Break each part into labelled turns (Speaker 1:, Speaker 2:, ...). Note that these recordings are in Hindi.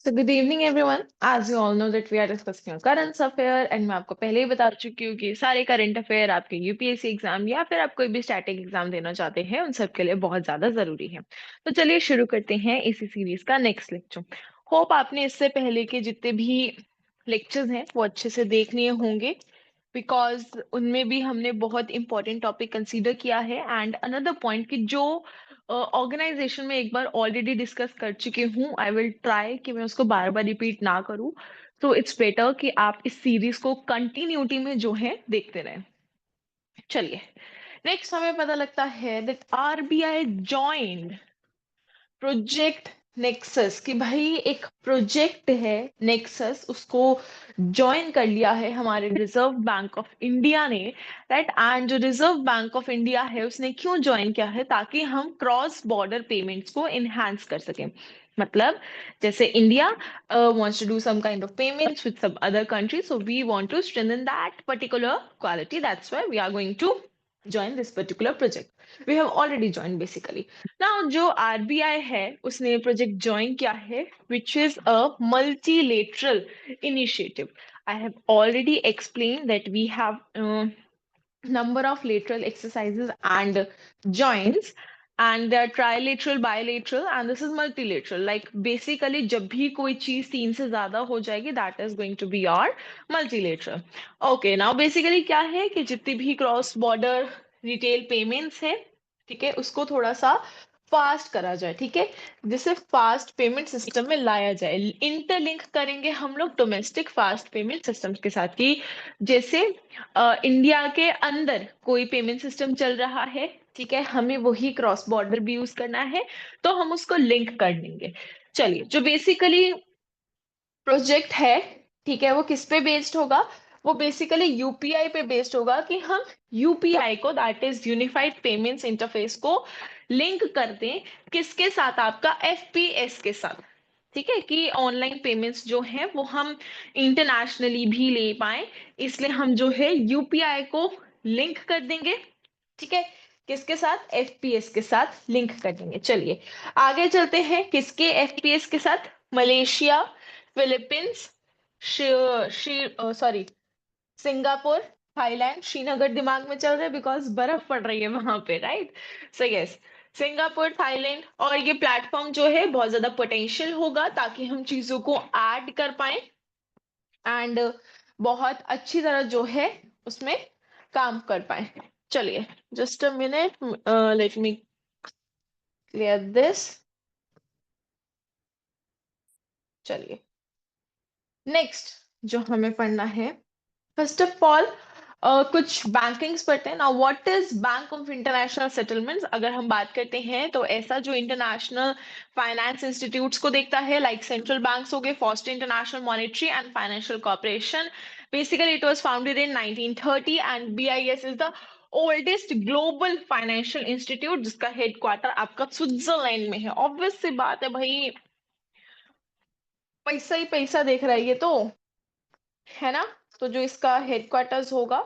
Speaker 1: So good evening everyone. As you all know that we are discussing your current affair and मैं आपको पहले ही बता चुकी हूँ कि सारे करंट अफेयर आपके यूपीएससी एग्जाम या फिर आप कोई भी स्टैटिक एग्जाम देना चाहते हैं उन सब के लिए बहुत ज्यादा जरूरी है। तो चलिए शुरू करते हैं इसी सीरीज का नेक्स्ट लेक्चर। होप आपने इससे पहले के जितने भी लेक्चर्स हैं वो अच्छे से देख लिए होंगे बिकॉज उनमें भी हमने बहुत इंपॉर्टेंट टॉपिक कंसीडर किया है। एंड अनदर पॉइंट कि जो ऑर्गेनाइजेशन में एक बार ऑलरेडी डिस्कस कर चुकी हूँ आई विल ट्राई कि मैं उसको बार बार रिपीट ना करूँ। तो इट्स बेटर कि आप इस सीरीज को कंटिन्यूटी में जो है देखते रहें। चलिए नेक्स्ट हमें पता लगता है that RBI joined project nexus कि भाई एक प्रोजेक्ट है नेक्सस उसको ज्वाइन कर लिया है हमारे रिजर्व बैंक ऑफ इंडिया ने। राइट एंड जो रिजर्व बैंक ऑफ इंडिया है उसने क्यों ज्वाइन किया है ताकि हम क्रॉस बॉर्डर पेमेंट्स को इनहेंस कर सकें। मतलब जैसे India wants to do some kind of payments with some other country, so we want to strengthen that particular quality. That's why we are going to join this particular project. We have already joined basically. Now जो RBI है उसने प्रोजेक्ट ज्वाइन किया है which is a multilateral initiative. I have already explained that we have number of lateral exercises and joints, and they are trilateral, bilateral, and this is multilateral. Like basically जब भी कोई चीज तीन से ज्यादा हो जाएगी that is going to be your multilateral. Okay, now basically क्या है कि जितनी भी क्रॉस बॉर्डर रिटेल पेमेंट्स है ठीक है उसको थोड़ा सा फास्ट करा जाए। ठीक है जिसे फास्ट पेमेंट सिस्टम में लाया जाए। इंटरलिंक करेंगे हम लोग डोमेस्टिक फास्ट पेमेंट सिस्टम्स के साथ कि जैसे इंडिया के अंदर कोई पेमेंट सिस्टम चल रहा है ठीक है हमें वही क्रॉस बॉर्डर भी यूज करना है तो हम उसको लिंक कर देंगे। चलिए जो बेसिकली प्रोजेक्ट है ठीक है वो किस पे बेस्ड होगा। वो बेसिकली यूपीआई पे बेस्ड होगा कि हम यूपीआई को that is unified payments interface को लिंक कर दें किसके साथ आपका एफपीएस के साथ। ठीक है कि ऑनलाइन पेमेंट्स जो है वो हम इंटरनेशनली भी ले पाए इसलिए हम जो है यूपीआई को लिंक कर देंगे। ठीक है किसके साथ एफपीएस के साथ लिंक कर देंगे। चलिए आगे चलते हैं किसके एफपीएस के साथ। Malaysia, Philippines, sorry Singapore, Thailand, Srinagar दिमाग में चल रहा है बिकॉज बर्फ पड़ रही है वहां पे right. So yes Singapore, Thailand और ये प्लेटफॉर्म जो है बहुत ज्यादा पोटेंशियल होगा ताकि हम चीजों को ऐड कर पाए एंड बहुत अच्छी तरह जो है उसमें काम कर पाए। चलिए just a minute let me clear this. चलिए नेक्स्ट जो हमें पढ़ना है फर्स्ट ऑफ ऑल कुछ बैंकिंग्स पढ़ते हैं ना। What is bank of international settlements. अगर हम बात करते हैं तो ऐसा जो इंटरनेशनल फाइनेंस इंस्टीट्यूट्स को देखता है लाइक सेंट्रल बैंक्स हो गए, first international monetary and financial corporation. Basically it was founded in 1930 and BIS is the oldest global financial institute जिसका हेडक्वार्टर आपका स्विट्जरलैंड में है। ऑब्वियस सी बात है भाई पैसा ही पैसा देख रहा है ये तो है ना। तो जो इसका हेडक्वार्टर्स होगा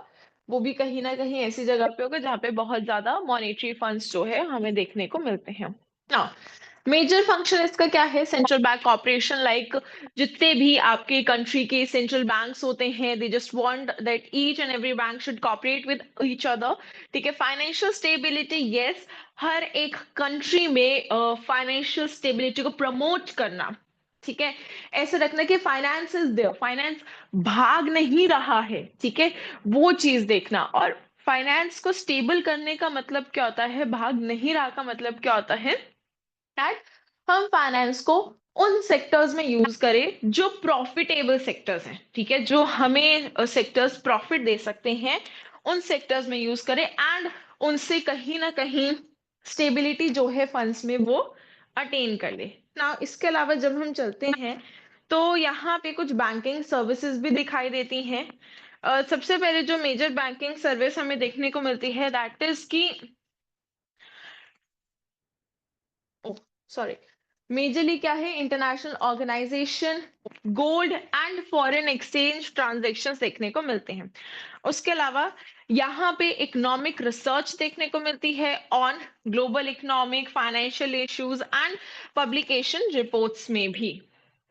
Speaker 1: वो भी कहीं ना कहीं ऐसी जगह पे होगा जहाँ पे बहुत ज्यादा मॉनेटरी फंड्स जो है हमें देखने को मिलते हैं ना। मेजर फंक्शन इसका क्या है। सेंट्रल बैंक ऑपरेशन लाइक जितने भी आपके कंट्री के सेंट्रल बैंक्स होते हैं they just want that each and every bank should cooperate with each other. ठीक है फाइनेंशियल स्टेबिलिटी यस हर एक कंट्री में फाइनेंशियल स्टेबिलिटी को प्रमोट करना। ठीक है ऐसे रखना कि फाइनेंस इज देयर, फाइनेंस भाग नहीं रहा है। ठीक है वो चीज देखना। और फाइनेंस को स्टेबल करने का मतलब क्या होता है, भाग नहीं रहा का मतलब क्या होता है दैट हम फाइनेंस को उन सेक्टर्स में यूज करें जो प्रॉफिटेबल सेक्टर्स हैं। ठीक है जो हमें सेक्टर्स प्रॉफिट दे सकते हैं उन सेक्टर्स में यूज करें एंड उनसे कहीं ना कहीं स्टेबिलिटी जो है फंड्स में वो अटेन कर ले ना। इसके अलावा जब हम चलते हैं तो यहाँ पे कुछ बैंकिंग सर्विसेज भी दिखाई देती हैं। सबसे पहले जो मेजर बैंकिंग सर्विस हमें देखने को मिलती है दैट इज की सॉरी मेजरली क्या है international organisation gold and foreign exchange transaction देखने को मिलते हैं। उसके अलावा यहाँ पे इकोनॉमिक रिसर्च देखने को मिलती है on global economic financial issues and publication reports में भी।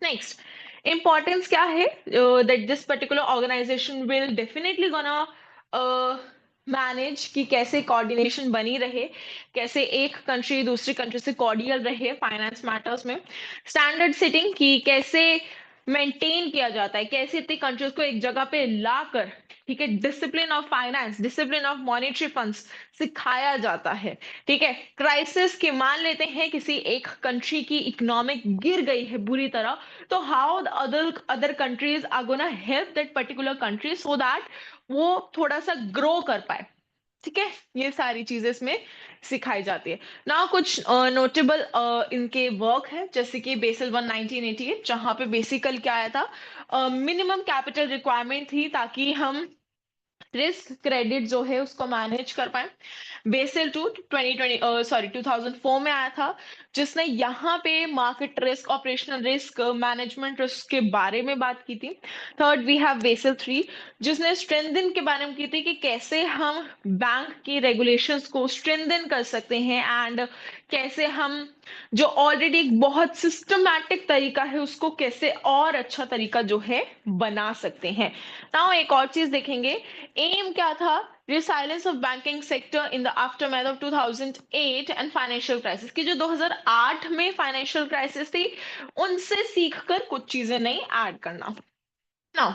Speaker 1: नेक्स्ट, इम्पोर्टेंस क्या है, that this particular organisation will definitely gonna manage कि कैसे कोऑर्डिनेशन बनी रहे, कैसे एक कंट्री दूसरी कंट्री से कॉर्डियल रहे फाइनेंस मैटर्स में, स्टैंडर्ड सेटिंग की कैसे मेंटेन किया जाता है, कैसे इतनी कंट्रीज को एक जगह पे लाकर, ठीक है, discipline of finance, discipline of monetary funds सिखाया जाता है। ठीक है, क्राइसिस के मान लेते हैं किसी एक कंट्री की इकोनॉमिक गिर गई है बुरी तरह, तो how the other countries are gonna help that particular country so that वो थोड़ा सा ग्रो कर पाए। ठीक है, ये सारी चीजें इसमें सिखाई जाती है ना। कुछ नोटेबल इनके वर्क है, जैसे कि बेसल 1 1988, जहां पे बेसिकल क्या आया था, मिनिमम कैपिटल रिक्वायरमेंट थी ताकि हम रिस्क क्रेडिट जो है उसको मैनेज कर पाए। बेसल टू 2004 में आया था, जिसने यहाँ पे market risk, operational risk, management risk के बारे में बात की थी। थर्ड वी हैव बेसल 3, जिसने स्ट्रेंथन के बारे में की थी कि कैसे हम बैंक की रेगुलेशंस को स्ट्रेंथन कर सकते हैं, एंड कैसे हम जो ऑलरेडी एक बहुत सिस्टमैटिक तरीका है उसको कैसे और अच्छा तरीका जो है बना सकते हैं। नाउ एक और चीज देखेंगे, एम क्या था, resilience of banking sector in the aftermath of 2008 and financial crisis, की जो 2008 में फाइनेंशियल क्राइसिस थी उनसे सीखकर कुछ चीजें नहीं ऐड करना। Now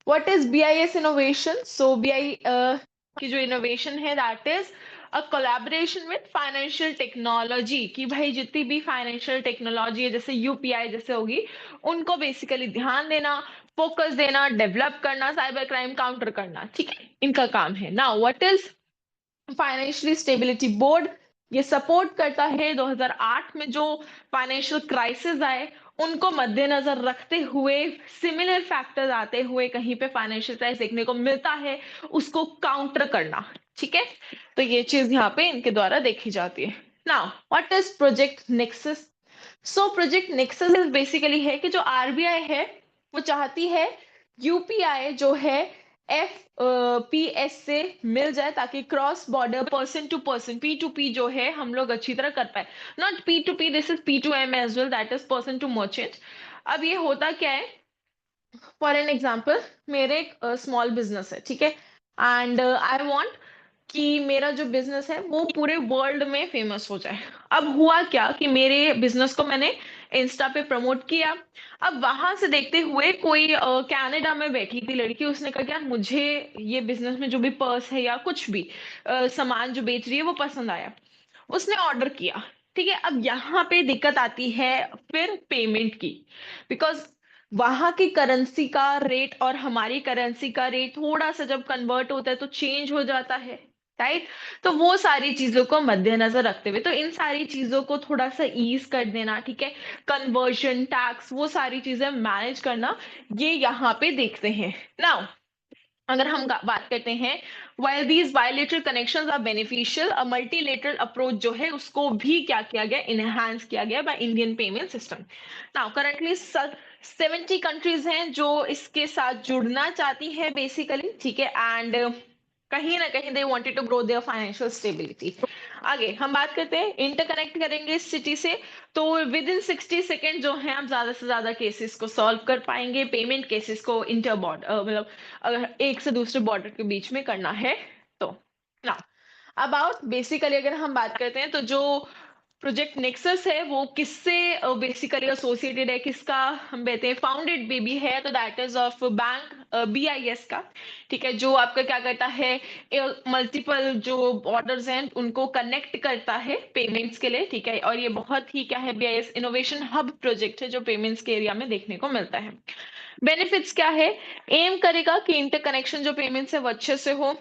Speaker 1: what is BIS innovation? So BI की जो इनोवेशन है that is a collaboration with financial technology, कि भाई जितनी भी फाइनेंशियल टेक्नोलॉजी है जैसे यूपीआई जैसे होगी, उनको बेसिकली ध्यान देना, फोकस देना, डेवलप करना, साइबर क्राइम काउंटर करना। ठीक है, इनका काम है। Now what is financially stability board? ये सपोर्ट करता है 2008 में जो फाइनेंशियल क्राइसिस आए उनको मद्देनजर रखते हुए, सिमिलर फैक्टर्स आते हुए कहीं पे फाइनेंशियल क्राइसिस देखने को मिलता है, उसको काउंटर करना। ठीक है, तो ये चीज यहाँ पे इनके द्वारा देखी जाती है। Now what is project nexus? So project nexus is basically है कि जो आरबीआई है वो चाहती है यूपीआई जो है एफ पी एस से मिल जाए, ताकि cross border person to person, P to P जो है हम लोग अच्छी तरह कर पाए। Not P to P, this is P to M as well, that is person to merchant. अब ये होता क्या है, फॉर एन एग्जाम्पल, मेरे एक स्मॉल बिजनेस है, ठीक है, एंड आई वांट कि मेरा जो बिजनेस है वो पूरे वर्ल्ड में फेमस हो जाए। अब हुआ क्या कि मेरे बिजनेस को मैंने इंस्टा पे प्रमोट किया। अब वहां से देखते हुए कोई कनाडा में बैठी थी लड़की, उसने कहा कि यार मुझे ये बिजनेस में जो भी पर्स है या कुछ भी सामान जो बेच रही है वो पसंद आया, उसने ऑर्डर किया। ठीक है, अब यहाँ पे दिक्कत आती है फिर पेमेंट की, बिकॉज वहां की करेंसी का रेट और हमारी करेंसी का रेट थोड़ा सा जब कन्वर्ट होता है तो चेंज हो जाता है, राइट। तो वो सारी चीजों को मद्देनजर रखते हुए, तो इन सारी चीजों को थोड़ा सा ईज कर देना, ठीक है, कन्वर्जन टैक्स वो सारी चीजें मैनेज करना, ये यहाँ पे देखते हैं। नाउ अगर हम बात करते हैं, while these bilateral connections are beneficial, a multilateral approach जो है उसको भी क्या किया गया, इनहेंस किया गया by Indian payment system. Now currently 70 countries हैं जो इसके साथ जुड़ना चाहती है बेसिकली, ठीक है, एंड कहीं ना कहीं they wanted to grow their financial stability. आगे हम बात करते हैं, इंटरकनेक्ट करेंगे इस सिटी से, तो विद इन 60 सेकेंड जो है आप ज्यादा से ज्यादा केसेस को सॉल्व कर पाएंगे, पेमेंट केसेस को इंटर बॉर्डर मतलब अगर एक से दूसरे बॉर्डर के बीच में करना है तो। ना अबाउट बेसिकली अगर हम बात करते हैं तो जो प्रोजेक्ट नेक्सस है वो किससे बेसिकली एसोसिएटेड है, किसका हम कहते हैं फाउंडेड बेबी है, तो that is of bank BIS का। ठीक है, जो आपका क्या करता है, मल्टीपल जो बॉर्डर्स हैं उनको कनेक्ट करता है पेमेंट्स के लिए। ठीक है, और ये बहुत ही क्या है, बीआईएस इनोवेशन हब प्रोजेक्ट है जो पेमेंट्स के एरिया में देखने को मिलता है। बेनिफिट्स क्या है, एम करेगा कि इंटरकनेक्शन जो पेमेंट्स है वो अच्छे से हो,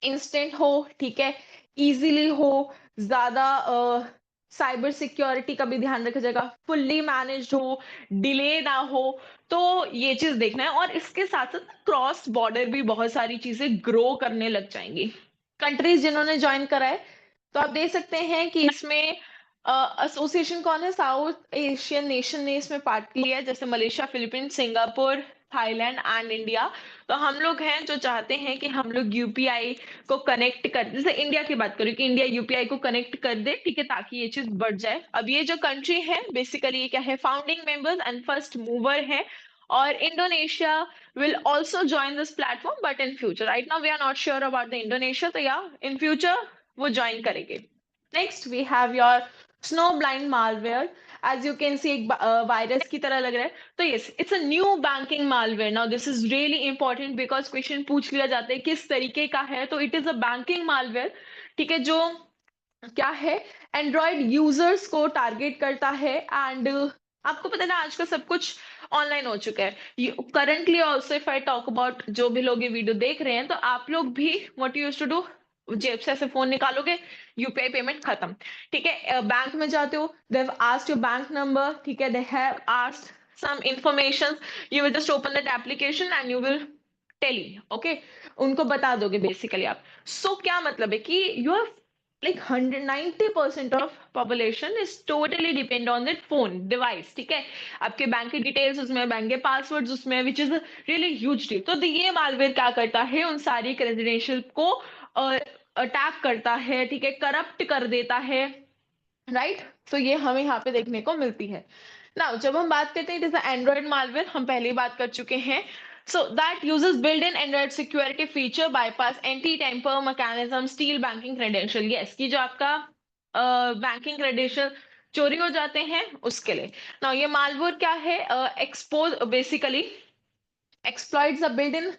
Speaker 1: इंस्टेंट हो, ठीक है, इजीली हो, ज्यादा साइबर सिक्योरिटी का भी ध्यान रखा जाएगा, फुल्ली मैनेज्ड हो, डिले ना हो, तो ये चीज देखना है। और इसके साथ साथ क्रॉस बॉर्डर भी बहुत सारी चीजें ग्रो करने लग जाएंगी। कंट्रीज जिन्होंने ज्वाइन करा है, तो आप देख सकते हैं कि इसमें एसोसिएशन कौन है, साउथ एशियन नेशन ने इसमें पार्ट लिया है, जैसे Malaysia, Philippines, Singapore, Thailand and India. तो हम लोग हैं जो चाहते हैं कि हम लोग यूपीआई को कनेक्ट कर, जैसे इंडिया की बात करूं कि इंडिया यूपीआई को कनेक्ट कर दे, ठीक है, ताकि ये चीज बढ़ जाए। अब ये जो कंट्री है बेसिकली ये क्या है, founding members and first mover है। और Indonesia will also join this platform but in future, right now we are not sure about the Indonesia, तो या in future वो join करेंगे। Next we have your snow blind malware, as you can see एक वायरस की तरह लग रहा है। तो yes, it's a new banking malware. Now this is really important because question पूछ लिया जाता है किस तरीके का है, तो it is a banking malware, ठीक है, जो क्या है, एंड्रॉयड यूजर्स को टारगेट करता है। एंड आपको पता है ना आजकल सब कुछ ऑनलाइन हो चुका है। Currently also if I talk about, जो भी लोग ये वीडियो देख रहे हैं, तो आप लोग भी what you used to do, जेब से ऐसे फोन निकालोगे, यूपीआई पेमेंट खत्म, ठीक है। बैंक में जाते हो, they have asked your bank number, ठीक है, they have asked some information, you will just open that application and you will tell, okay, उनको बता दोगे बेसिकली आप। सो क्या मतलब है कि you are like 190% of population is totally depend on that phone device, ठीक है। आपके बैंक की डिटेल्स उसमें, बैंक के पासवर्ड्स उसमें, which is really huge deal. तो ये मालवेयर क्या करता है, उन सारी क्रेडेंशियल को अटैक करता है, ठीक है, करप्ट कर देता है, राइट। तो ये हमें यहाँ पे देखने को मिलती है। नाउ जब हम बात करते हैं जैसे एंड्रॉइड मालवेयर, हम पहले ही बात कर चुके हैं। So that uses built-in Android security feature, bypass anti-tamper mechanism, steal banking credential. Yes, कि जो आपका बैंकिंग क्रेडेंशियल चोरी हो जाते हैं उसके लिए। ना ये मालवेयर क्या है, expose basically exploits a built in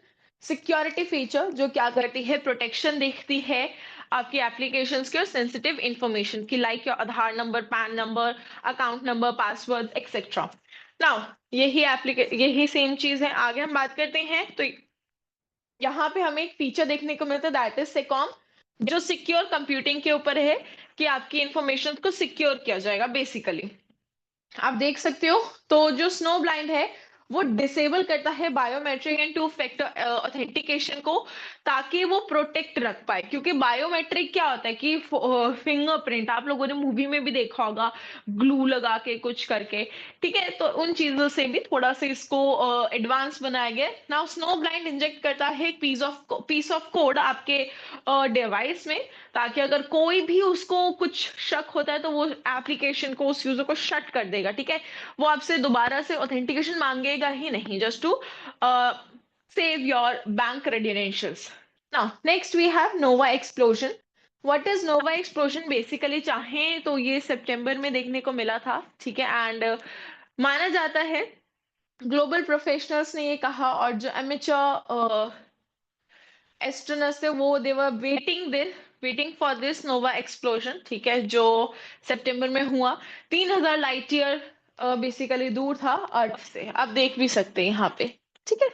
Speaker 1: security feature, जो क्या करती है, प्रोटेक्शन देखती है आपकी एप्लीकेशंस की और सेंसिटिव इंफॉर्मेशन की, like your Aadhaar number, pan number, account number, password etcetera. Now यही सेम चीज है। आगे हम बात करते हैं तो यहाँ पे हमें एक फीचर देखने को मिलता है, दैट इज सेकॉम, जो सिक्योर कंप्यूटिंग के ऊपर है कि आपकी इंफॉर्मेशन को सिक्योर किया जाएगा बेसिकली। आप देख सकते हो, तो जो स्नो ब्लाइंड है वो डिसेबल करता है biometric and two factor authentication को, ताकि वो प्रोटेक्ट रख पाए। क्योंकि बायोमेट्रिक क्या होता है कि फिंगरप्रिंट, आप लोगों ने मूवी में भी देखा होगा, ग्लू लगा के कुछ करके, ठीक है, तो उन चीजों से भी थोड़ा सा इसको एडवांस बनाया गया। नाउ स्नो ब्लाइंड इंजेक्ट करता है पीस ऑफ कोड आपके डिवाइस में, ताकि अगर कोई भी उसको कुछ शक होता है तो वो एप्लीकेशन को, उस यूजर को शट कर देगा, ठीक है। वो आपसे दोबारा से ऑथेंटिकेशन मांगेगा ही नहीं, just to save your bank credentials. Now next we have nova explosion. What is nova explosion, basically चाहें तो ये सितंबर में देखने को मिला था, ठीक है। एंड माना जाता है, ग्लोबल प्रोफेशनल्स ने ये कहा, और जो एमेच्योर एस्ट्रोनॉट्स थे वो they were waiting for this nova explosion, ठीक है, जो सितंबर में हुआ। 3000 लाइट ईयर बेसिकली दूर था अर्थ से, आप देख भी सकते हैं यहाँ पे, ठीक है।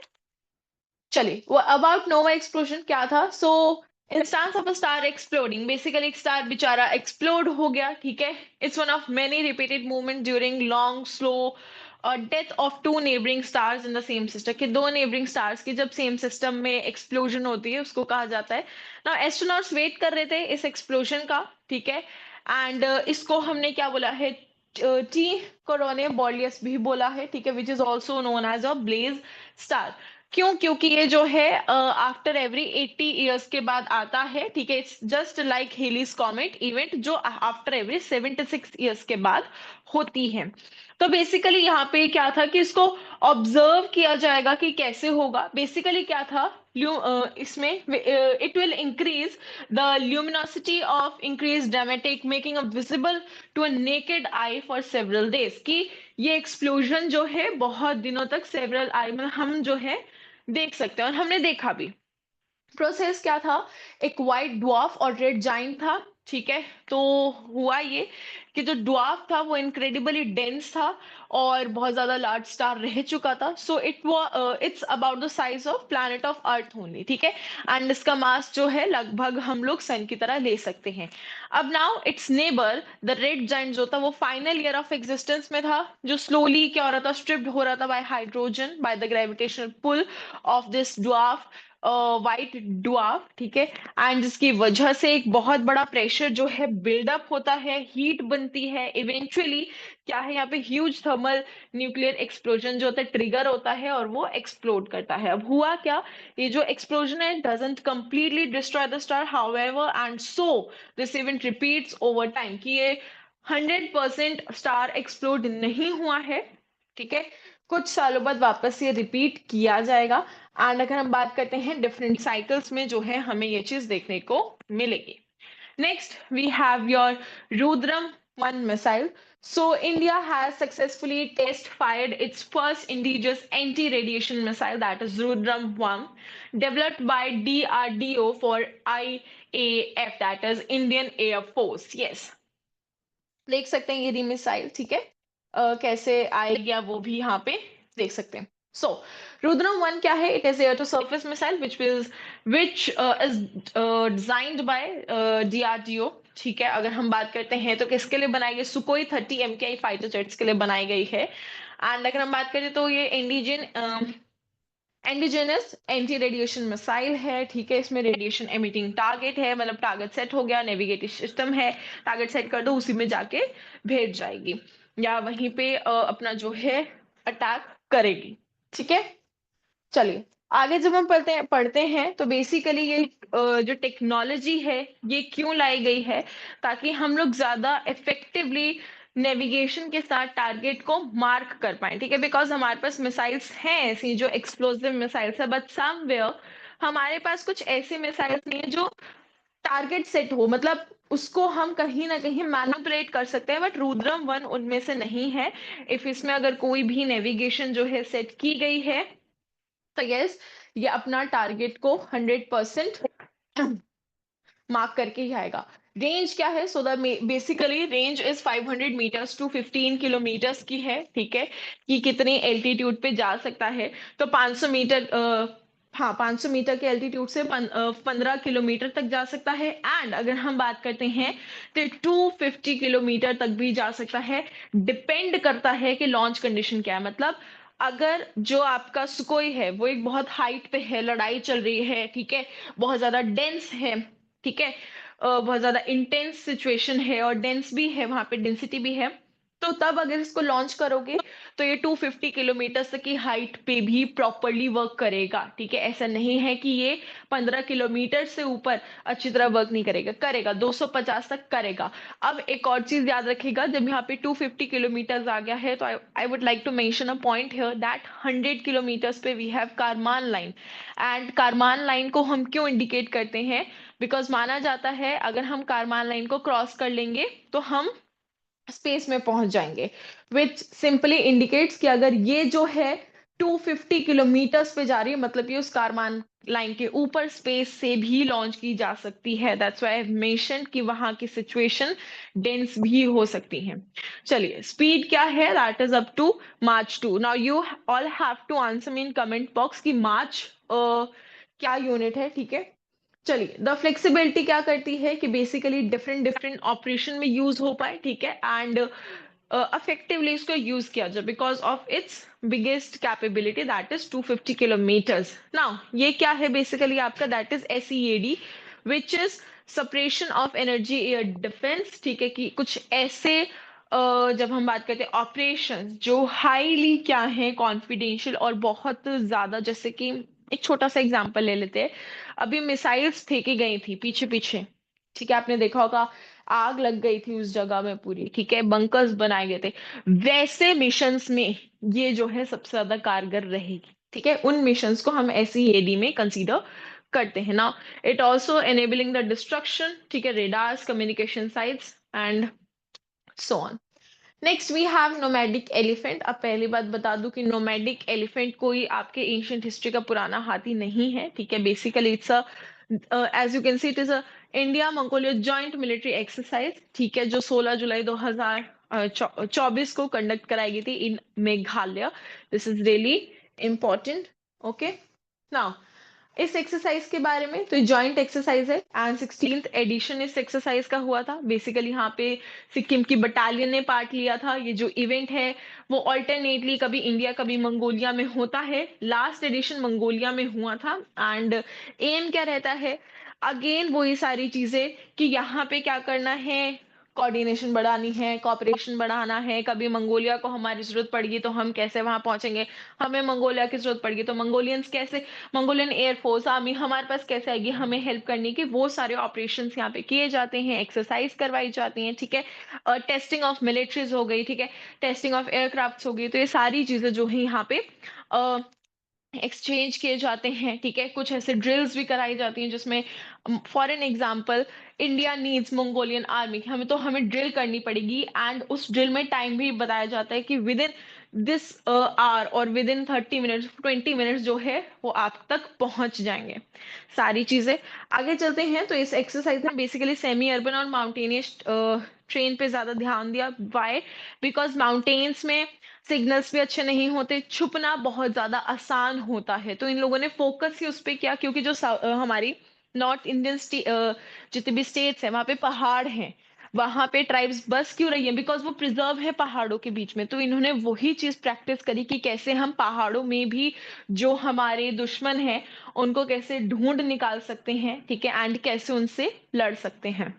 Speaker 1: चलिए, वो अबाउट नोवा एक्सप्लोजन क्या था। So instance of a star exploding, basically एक स्टार बेचारा एक्सप्लोड हो गया, ठीक है। It's one of many repeated movement during long slow death of two neighbouring stars in the same system, कि दो नेबरिंग स्टार्स की जब सेम सिस्टम में एक्सप्लोजन होती है उसको कहा जाता है। ना एस्ट्रोनॉट्स वेट कर रहे थे इस एक्सप्लोजन का, ठीक है। एंड इसको हमने क्या बोला है, टी कोरोने बॉलियस भी बोला है, ठीक है, which is also known as a blaze star. क्यों, क्योंकि ये जो है आफ्टर एवरी 80 ईयर्स के बाद आता है, ठीक है। It's just like Halley's comet event, जो आफ्टर एवरी 76 ईयर्स के बाद होती है। तो बेसिकली यहाँ पे क्या था कि इसको ऑब्जर्व किया जाएगा कि कैसे होगा। बेसिकली क्या था, इसमें it will increase the luminosity of increase dramatic, making a visible to a naked eye for several days, कि ये एक्सप्लोजन जो है बहुत दिनों तक सेवरल आई में हम जो है देख सकते हैं, और हमने देखा भी। प्रोसेस क्या था, एक व्हाइट ड्वार्फ और रेड जाइंट था, ठीक है। तो हुआ ये कि जो ड्वार्फ था वो इनक्रेडिबली डेंस था और बहुत ज्यादा लार्ज स्टार रह चुका था। So it's about the size of planet of earth only, ठीक है। एंड इसका मास जो है लगभग हम लोग सन की तरह ले सकते हैं। अब now it's neighbour the red giant जो था वो फाइनल ईयर ऑफ एग्जिस्टेंस में था, जो स्लोली क्या हो रहा था, स्ट्रिप्ड हो रहा था by hydrogen, by the gravitational pull of this dwarf white dwarf, ठीक है, एंड जिसकी वजह से एक बहुत बड़ा प्रेशर जो है बिल्डअप होता है, हीट बनती है, इवेंचुअली क्या है यहाँ पे ह्यूज थर्मल न्यूक्लियर एक्सप्लोजन जो होता है ट्रिगर होता है और वो एक्सप्लोड करता है। अब हुआ क्या, ये जो एक्सप्लोजन है doesn't completely destroy the star however, and so this event repeats over time, कि ये 100% स्टार एक्सप्लोड नहीं हुआ है, ठीक है, कुछ सालों बाद वापस ये रिपीट किया जाएगा। एंड अगर हम बात करते हैं डिफरेंट साइकिल्स में जो है हमें ये चीज देखने को मिलेगी। Next we have your Rudram 1 missile. So India has successfully test fired its first indigenous anti-radiation missile, that is Rudram 1, developed by DRDO for IAF, that is Indian Air Force. Yes, देख सकते हैं ये मिसाइल, ठीक है, कैसे आएगी वो भी यहाँ पे देख सकते हैं। सो रुद्रम 1 क्या है, it is air to surface missile which is designed by DRDO, ठीक है। अगर हम बात करते हैं तो किसके लिए बनाई गई, सुकोई 30 MKI फाइटर जेट्स के लिए बनाई गई है। एंड अगर हम बात करें तो ये इंडिजिनस एंटी रेडिएशन मिसाइल है, ठीक है, इसमें रेडिएशन एमिटिंग टारगेट है, मतलब टारगेट सेट हो गया, नेविगेटिव सिस्टम है, टारगेट सेट कर दो उसी में जाके भेज जाएगी या वहीं पे अपना जो है अटैक करेगी, ठीक है। चलिए आगे जब हम पढ़ते हैं तो बेसिकली ये जो टेक्नोलॉजी है ये क्यों लाई गई है, ताकि हम लोग ज्यादा इफेक्टिवली नेविगेशन के साथ टारगेट को मार्क कर पाए, ठीक है, बिकॉज हमारे पास मिसाइल्स हैं ऐसी जो एक्सप्लोसिव मिसाइल्स है, बट समवेयर हमारे पास कुछ ऐसे मिसाइल्स नहीं है जो टारगेट सेट हो, मतलब उसको हम कहीं ना कहीं मैनिपुलेट कर सकते हैं, बट रुद्रम 1 उनमें से नहीं है। इफ इसमें अगर कोई भी नेविगेशन जो है सेट की गई है तो यस ये अपना टारगेट को 100% मार्क करके ही आएगा। रेंज क्या है, so the basically range is 500 meters to 15 kilometers की है, ठीक है, कि कितनी एल्टीट्यूड पे जा सकता है। तो 500 मीटर हाँ 500 मीटर के एल्टीट्यूड से 15 किलोमीटर तक जा सकता है। एंड अगर हम बात करते हैं तो 250 किलोमीटर तक भी जा सकता है, डिपेंड करता है कि लॉन्च कंडीशन क्या है। मतलब अगर जो आपका सुकोई है वो एक बहुत हाइट पे है, लड़ाई चल रही है, ठीक है, बहुत ज्यादा डेंस है, ठीक है, बहुत ज्यादा इंटेंस सिचुएशन है और डेंस भी है, वहां पे डेंसिटी भी है, तो तब अगर इसको लॉन्च करोगे तो ये 250 किलोमीटर तक की हाइट पे भी प्रॉपरली वर्क करेगा, ठीक है। ऐसा नहीं है कि ये 15 किलोमीटर से ऊपर अच्छी तरह वर्क नहीं करेगा, करेगा 250 तक करेगा। अब एक और चीज याद रखिएगा, जब यहाँ पे 250 किलोमीटर आ गया है तो I would like to mention a point here that 100 kilometres पे we have Karman line. And Karman line को हम क्यों इंडिकेट करते हैं, बिकॉज माना जाता है अगर हम कारमान लाइन को क्रॉस कर लेंगे तो हम स्पेस में पहुंच जाएंगे, विच सिंपली इंडिकेट्स कि अगर ये जो है 250 किलोमीटर्स पे जा रही है, मतलब ये उस कारमान लाइन के ऊपर स्पेस से भी लॉन्च की जा सकती है। दैट्स व्हाई आई मेंशन कि वहां की सिचुएशन डेंस भी हो सकती है। चलिए स्पीड क्या है, that is up to Mach 2। Now you all have to answer me in comment box कि मार्च क्या यूनिट है, ठीक है। चलिए द फ्लेक्सिबिलिटी क्या करती है कि बेसिकली डिफरेंट डिफरेंट ऑपरेशन में यूज हो पाए, ठीक है, एंड अफेक्टिवली इसको यूज किया जाए because of its biggest capability that is 250 kilometres. Now ये क्या है बेसिकली आपका, that is SEAD which is separation of energy air defence, ठीक है, कि कुछ ऐसे जब हम बात करते हैं ऑपरेशन जो हाईली क्या है कॉन्फिडेंशियल और बहुत ज्यादा, जैसे कि एक छोटा सा एग्जांपल ले लेते हैं, अभी मिसाइल्स फेंकी गई थी पीछे पीछे, ठीक है, आपने देखा होगा आग लग गई थी उस जगह में पूरी, ठीक है, बंकर्स बनाए गए थे, वैसे मिशंस में ये जो है सबसे ज्यादा कारगर रहेगी, ठीक है, उन मिशंस को हम SEAD में कंसीडर करते हैं ना। It also enabling the destruction, ठीक है, radars, communication sites and so on. Next we have nomadic elephant. अब पहली बात बता दूं कि नोमैडिक एलिफेंट कोई आपके एंशियंट हिस्ट्री का पुराना हाथी नहीं है, ठीक है, basically it's a as you can see it is a India Mongolia joint military exercise, ठीक है, जो 16 जुलाई 2024 को कंडक्ट कराई गई थी in Meghalaya. This is really important, okay. Now इस एक्सरसाइज के बारे में, तो जॉइंट एक्सरसाइज है एंड 16th एडिशन इस एक्सरसाइज का हुआ था। बेसिकली यहाँ पे सिक्किम की बटालियन ने पार्ट लिया था। ये जो इवेंट है वो ऑल्टरनेटली कभी इंडिया कभी मंगोलिया में होता है। लास्ट एडिशन मंगोलिया में हुआ था एंड एम क्या रहता है, अगेन वही सारी चीजें कि यहाँ पे क्या करना है, कोऑर्डिनेशन बढ़ानी है, कॉपरेशन बढ़ाना है। कभी मंगोलिया को हमारी जरूरत पड़ेगी तो हम कैसे वहां पहुंचेंगे, हमें मंगोलिया की जरूरत पड़ेगी तो मंगोलियंस कैसे, मंगोलियन एयरफोर्स आर्मी हमारे पास कैसे आएगी हमें हेल्प करने की, वो सारे ऑपरेशंस यहाँ पे किए जाते हैं, एक्सरसाइज करवाई जाती हैं, ठीक है। टेस्टिंग ऑफ मिलिट्रीज हो गई, ठीक है, टेस्टिंग ऑफ एयरक्राफ्ट हो गई। तो ये सारी चीजें जो है यहाँ पे एक्सचेंज किए जाते हैं, ठीक है। कुछ ऐसे ड्रिल्स भी कराई जाती हैं जिसमें for an example India needs Mongolian army, हमें ड्रिल करनी पड़ेगी एंड उस ड्रिल में टाइम भी बताया जाता है कि विद इन दिस आवर और विद इन 30 मिनट्स 20 मिनट्स जो है वो आप तक पहुंच जाएंगे। सारी चीजें आगे चलते हैं। तो इस एक्सरसाइज में बेसिकली सेमी अर्बन और माउंटेनियस ट्रेन पे ज्यादा ध्यान दिया। वाई? बिकॉज माउंटेन्स में सिग्नल्स भी अच्छे नहीं होते, छुपना बहुत ज्यादा आसान होता है, तो इन लोगों ने फोकस ही उस पे किया। क्योंकि जो हमारी नॉर्थ इंडियन जितने भी स्टेट्स हैं वहां पे पहाड़ हैं, वहां पे ट्राइब्स बस क्यों रही है, बिकॉज वो प्रिजर्व है पहाड़ों के बीच में। तो इन्होंने वही चीज प्रैक्टिस करी कि कैसे हम पहाड़ों में भी जो हमारे दुश्मन हैं उनको कैसे ढूंढ निकाल सकते हैं, ठीक है, एंड कैसे उनसे लड़ सकते हैं।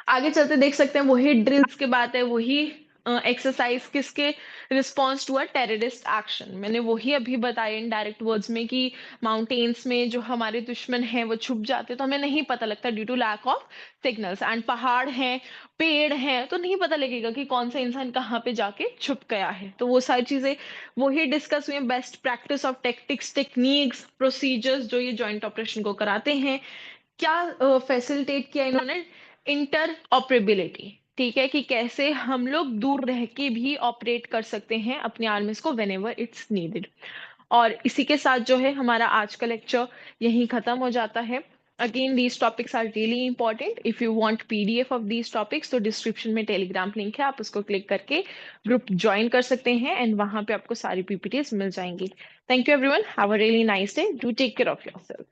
Speaker 1: आगे चलते देख सकते हैं वही ड्रिल्स की बात है, वही एक्सरसाइज किसके response to a terrorist action. मैंने वही अभी बताया इन डायरेक्ट वर्ड्स में कि माउंटेन्स में जो हमारे दुश्मन हैं वो छुप जाते तो हमें नहीं पता लगता due to lack of signals, and पहाड़ हैं, पेड़ हैं, तो नहीं पता लगेगा कि कौन सा इंसान कहाँ पे जाके छुप गया है। तो वो सारी चीजें वही डिस्कस हुई। Best practice of tactics, techniques, procedures जो ये जॉइंट ऑपरेशन को कराते हैं। क्या फैसिलिटेट किया इन्होंने, इंटर ऑपरेबिलिटी, ठीक है, कि कैसे हम लोग दूर रह के भी ऑपरेट कर सकते हैं अपनी आर्मीज को वेन एवर इट्स नीडेड। और इसी के साथ जो है हमारा आज का लेक्चर यहीं खत्म हो जाता है। Again these topics are really important. If you want PDF of these topics तो डिस्क्रिप्शन में टेलीग्राम लिंक है, आप उसको क्लिक करके ग्रुप ज्वाइन कर सकते हैं एंड वहां पे आपको सारी पीपीटीज मिल जाएंगी। Thank you everyone, have a really nice day, do take care of yourself.